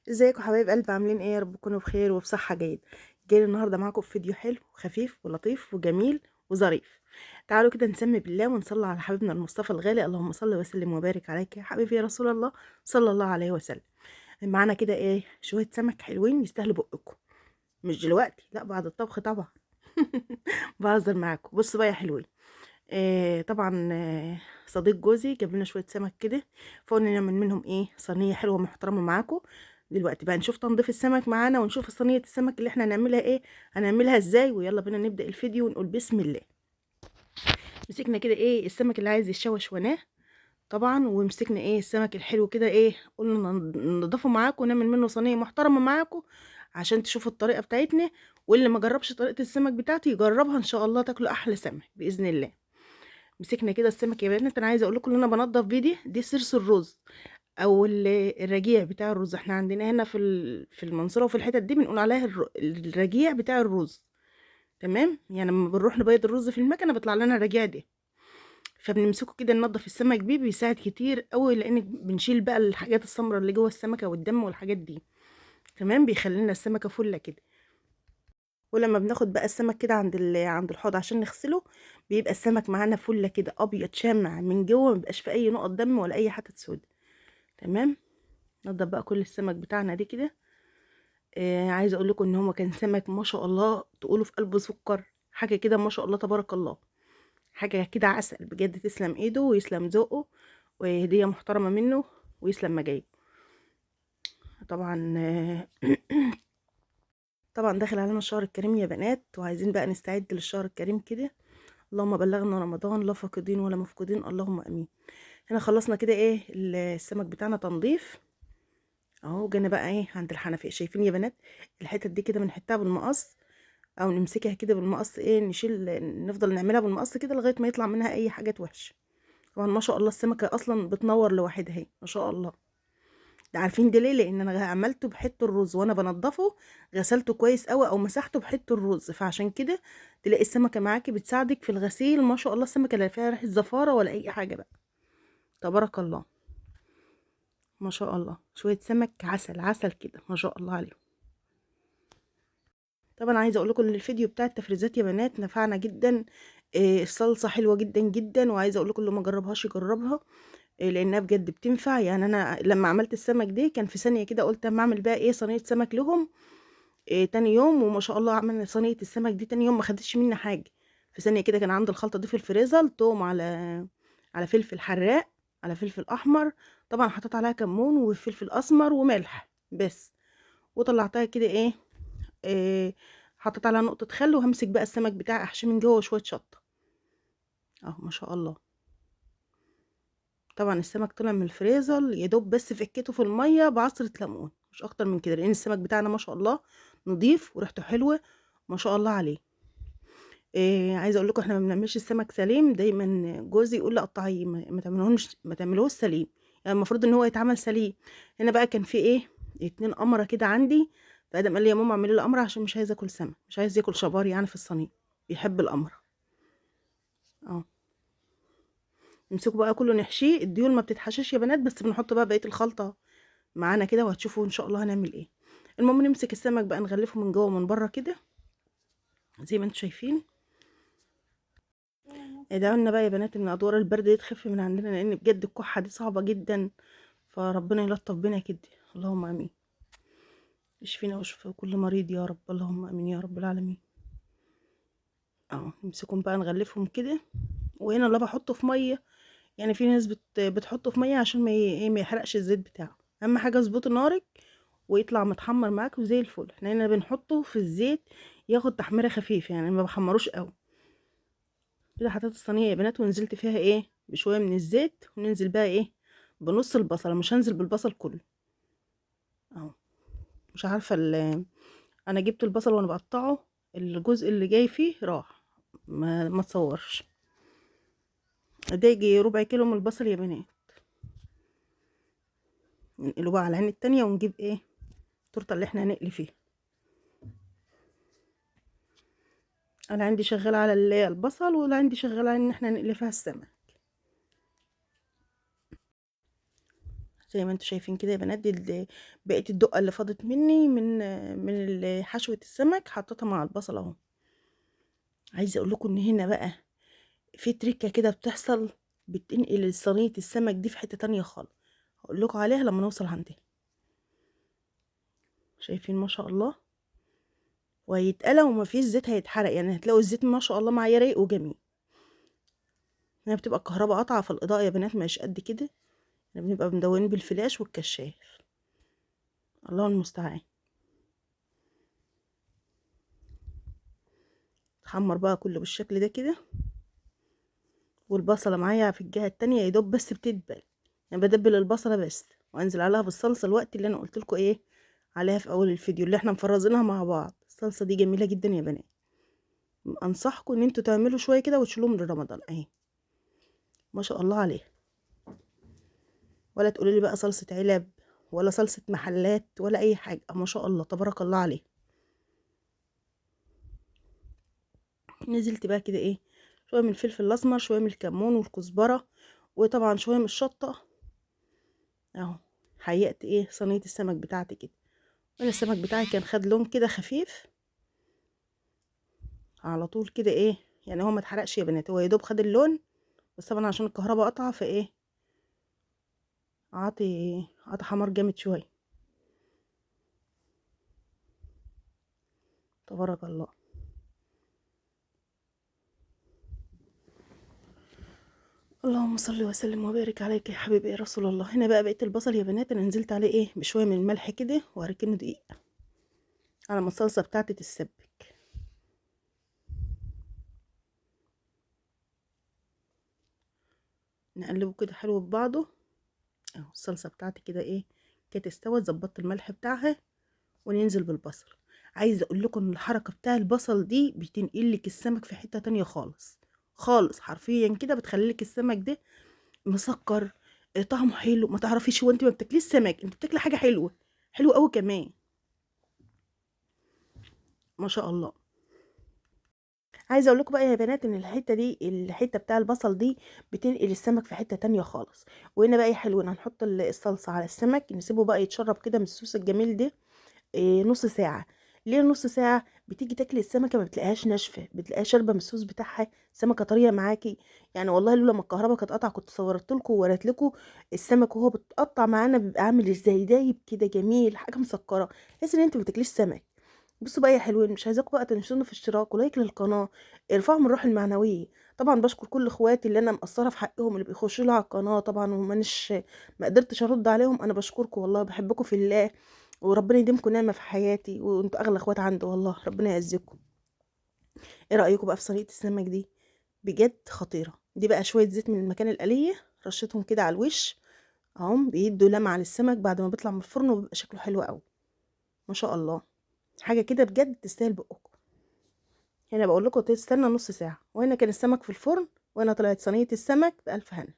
ازيكم حبايب قلب؟ عاملين ايه؟ يا رب تكونوا بخير وبصحه جيد. جاي النهارده معاكم في فيديو حلو وخفيف ولطيف وجميل وظريف. تعالوا كده نسمي بالله ونصلي على حبيبنا المصطفى الغالي. اللهم صل وسلم وبارك عليك يا حبيبي يا رسول الله صلى الله عليه وسلم. معانا كده ايه؟ شويه سمك حلوين يستاهلوا بقكم. مش دلوقتي، لا، بعد الطبخ طبعا. بهزر معاكم. بصوا بقى يا حلوين. طبعا صديق جوزي جاب لنا شويه سمك كده، فقلنا نعمل منهم ايه؟ صينيه حلوه محترمه معاكم. دلوقتي بقى نشوف تنظيف السمك معانا، ونشوف صينيه السمك اللي احنا هنعملها ايه، هنعملها ازاي. ويلا بينا نبدا الفيديو ونقول بسم الله. مسكنا كده ايه السمك اللي عايز يتشوى شويناه طبعا، ومسكنا ايه السمك الحلو كده ايه، قلنا ننضفه معاكم ونعمل منه صينيه محترمه معاكم عشان تشوفوا الطريقه بتاعتنا. واللي ما جربش طريقه السمك بتاعتي يجربها، ان شاء الله تاكلوا احلى سمك باذن الله. مسكنا كده السمك يا بنات. انا عايزه اقول لكم ان انا بنضف بيدي دي سرس الرز، او الرجيع بتاع الرز. احنا عندنا هنا في المنصوره وفي الحتت دي بنقول عليها الرجيع بتاع الرز. تمام، يعني لما بنروح نبيض الرز في المكنه بيطلع لنا الرجيع ده. فبنمسكه كده ننضف السمك بيه، بيساعد كتير قوي، لان بنشيل بقى الحاجات السمراء اللي جوه السمكه والدم والحاجات دي. تمام، بيخلي لنا السمكه فله كده. ولما بناخد بقى السمك كده عند الحوض عشان نغسله، بيبقى السمك معانا فله كده ابيض شامع من جوه، مبيبقاش فيه اي نقط دم ولا اي حاجه سودا. تمام. نضف بقى كل السمك بتاعنا دي كده. عايزه اقول لكم ان هو كان سمك ما شاء الله، تقولوا في قلبه سكر، حاجه كده ما شاء الله تبارك الله. حاجه كده عسل بجد. تسلم ايده ويسلم ذوقه، وهديه محترمه منه، ويسلم مجايبه. طبعا طبعا داخل علينا الشهر الكريم يا بنات، وعايزين بقى نستعد للشهر الكريم كده. اللهم بلغنا رمضان، لا فاقدين ولا مفقودين، اللهم امين. هنا خلصنا كده ايه السمك بتاعنا تنظيف. اهو جينا بقى ايه عند الحنفيه. شايفين يا بنات الحتت دي كده بنحطها بالمقص، او نمسكها كده بالمقص، ايه نشيل، نفضل نعملها بالمقص كده لغايه ما يطلع منها اي حاجات وحشه. طبعا ما شاء الله السمكه اصلا بتنور لوحدها اهي ما شاء الله. ده عارفين ده ليه؟ لان انا عملته بحته الرز وانا بنضفه، غسلته كويس قوي او مسحته بحته الرز، فعشان كده تلاقي السمكه معاكي بتساعدك في الغسيل. ما شاء الله السمكه لا فيها ريحه زفاره ولا اي حاجه بقى. تبارك الله. ما شاء الله شويه سمك عسل عسل كده ما شاء الله عليهم. طبعا عايزه اقول لكم ان الفيديو بتاع التفريزات يا بنات نفعنا جدا. الصلصه حلوه جدا جدا، وعايزه اقول لكم اللي ما جربهاش يجربها. لانها بجد بتنفع. يعني انا لما عملت السمك ده كان في ثانيه كده قلت اما اعمل بقى ايه صينيه سمك لهم. تاني يوم وما شاء الله عملنا صينيه السمك دي تاني يوم ما خدتش مني حاجه. في ثانيه كده كان عندي الخلطه دي في الفريزر، توم على فلفل حراق، على فلفل احمر. طبعا حطيت عليها كمون وفلفل اسمر وملح بس. وطلعتها كده ايه، آه حطيت عليها نقطه خل، وهمسك بقى السمك بتاعي احشيه من جوه شويه شطه. اهو ما شاء الله. طبعا السمك طلع من الفريزر يا دوب بس فكيته في الميه بعصره ليمون، مش اكتر من كده، لان السمك بتاعنا ما شاء الله نضيف وريحته حلوه ما شاء الله عليه. عايزه اقول لكم احنا ما بنعملش السمك سليم. دايما جوزي يقول لي قطعيه، ما تعملوش سليم. يعني المفروض ان هو يتعمل سليم. هنا بقى كان في ايه، اتنين قمره كده عندي. فادم قال لي يا ماما اعملي لي قمره عشان مش عايز اكل سمك، مش عايز ياكل شبار يعني في الصينيه، بيحب القمره. اه. نمسكه بقى كله نحشيه. الديول ما بتتحشش يا بنات، بس بنحط بقى بقيه الخلطه معانا كده، وهتشوفوا ان شاء الله هنعمل ايه. المهم نمسك السمك بقى نغلفه من جوه ومن بره كده زي ما انتم شايفين. ادعوا لنا بقى يا بنات ان ادوار البرد دي تخف من عندنا، لان بجد الكحه دي صعبه جدا. فربنا يلطف بينا كده. اللهم امين. اشفينا واشفي كل مريض يا رب، اللهم امين يا رب العالمين. اه نمسكهم بقى نغلفهم كده. وهنا لا بحطه في ميه. يعني في ناس بتحطه في ميه عشان ما يحرقش الزيت بتاعه. اهم حاجه اظبطي نارك ويطلع متحمر معاك وزي الفل. احنا هنا بنحطه في الزيت ياخد تحميره خفيفه، يعني ما بحمروش قوي. كده حطيت الصينيه يا بنات ونزلت فيها ايه بشويه من الزيت، وننزل بقى ايه بنص البصله، مش هنزل بالبصل كله. اهو. مش عارفه انا جبت البصل وانا بقطعه، الجزء اللي جاي فيه راح، ما تصورش. ده يجي ربع كيلو من البصل يا بنات. ننقله بقى على العين التانية ونجيب ايه التورته اللي احنا هنقلي فيها. انا عندي شغاله على البصل، ولا عندي شغاله على ان احنا نقلي فيها السمك. زي ما انتوا شايفين كده يا بنات، دي بقيت الدقه اللي فاضت مني من حشوه السمك، حطيتها مع البصل اهو. عايزه اقول لكم ان هنا بقى في تريكه كده بتحصل، بتنقل صينيه السمك دي في حته تانية خالص، هقول لكم عليها لما نوصل عندها. شايفين ما شاء الله، وهيتقلى ومفيش زيت هيتحرق، يعني هتلاقوا الزيت ما شاء الله معايا رايق وجميل. هنا بتبقى الكهرباء قطعه، في الاضاءه يا بنات مش قد كده، احنا بنبقى مدونين بالفلاش والكشاف، الله المستعان. اتحمر بقى كله بالشكل ده كده، والبصله معايا في الجهه التانية يا دوب بس بتدبل، يعني بدبل البصله بس، وانزل عليها بالصلصه الوقت اللي انا قلت لكم ايه عليها في اول الفيديو، اللي احنا مفرزينها مع بعض. الصلصه دي جميله جدا يا بنات، انصحكم ان انتوا تعملوا شويه كده وتشيلوهم لرمضان اهي، ما شاء الله عليها. ولا تقولوا لي بقى صلصه علب ولا صلصه محلات ولا اي حاجه، ما شاء الله تبارك الله عليه. نزلت بقى كده ايه، شويه من الفلفل الاسمر، شويه من الكمون والكزبره، وطبعا شويه من الشطه اهو. هيأت ايه صينيه السمك بتاعتي كده، وانا السمك بتاعي كان خد لون كده خفيف على طول كده ايه، يعني هو ما اتحرقش يا بنات، هو يا دوب خد اللون، بس طبعا عشان الكهرباء قطعه فايه عطي حمار جامد شويه، تبارك الله. اللهم صل وسلم وبارك عليك يا حبيبي يا رسول الله. هنا بقى بقيت البصل يا بنات انا نزلت عليه ايه بشويه من الملح كده، وهركنه دقيق على ما الصلصه بتاعتي تتسبك. نقلبه كده حلو ببعضه اهو. الصلصه بتاعتي كده ايه كانت استوت، ظبطت الملح بتاعها، وننزل بالبصل. عايزه اقول لكم ان الحركه بتاع البصل دي بتنقل لك السمك في حته تانية خالص خالص، حرفيا كده بتخلي لك السمك ده مسكر، طعمه حلو، ما تعرفيش هو انت ما بتاكليش سمك، انت بتاكلي حاجه حلوه، حلوه قوي كمان، ما شاء الله. عايزه اقول لكم بقى يا بنات ان الحته دي، الحته بتاع البصل دي بتنقل السمك في حته تانية خالص. وهنا بقى حلو، هنحط الصلصه على السمك، نسيبه بقى يتشرب كده من الصوص الجميل ده نص ساعة. ليه نص ساعة؟ بتيجي تاكلي السمكة ما بتلاقيهاش ناشفة، بتلاقيها شاربة من الصوص بتاعها، سمكة طرية معاكي. يعني والله لولا ما الكهرباء كانت قطع كنت صورت لكم ووريت لكم السمك وهو بتقطع معانا بيبقى عامل ازاي، دايب كده جميل، حاجة مسكرة، تحس ان انت ما بتاكليش سمك. بصوا بقى يا حلوين، مش عايزاكم بقى تنسونا في اشتراك ولايك للقناة، ارفعوا من الروح المعنوية. طبعا بشكر كل اخواتي اللي انا مقصرة في حقهم، اللي بيخشوا لي على القناة طبعا ومانيش ما قدرتش ارد عليهم، انا بشكركم والله، بحبكم في الله، وربنا يديمكم نعمة في حياتي، وانتوا اغلى اخوات عندي والله، ربنا يعزكم. ايه رأيكم بقى في صينية السمك دي؟ بجد خطيرة. دي بقى شوية زيت من المكان القلية، رشيتهم كده على الوش اهم، بيدوا لمعة للسمك بعد ما بيطلع من الفرن، وبيبقى شكله حلو قوي، ما شاء الله. حاجة كده بجد تستاهل بقكم. هنا بقول لكم تستنى نص ساعة، وهنا كان السمك في الفرن، وهنا طلعت صينية السمك بألف هنا.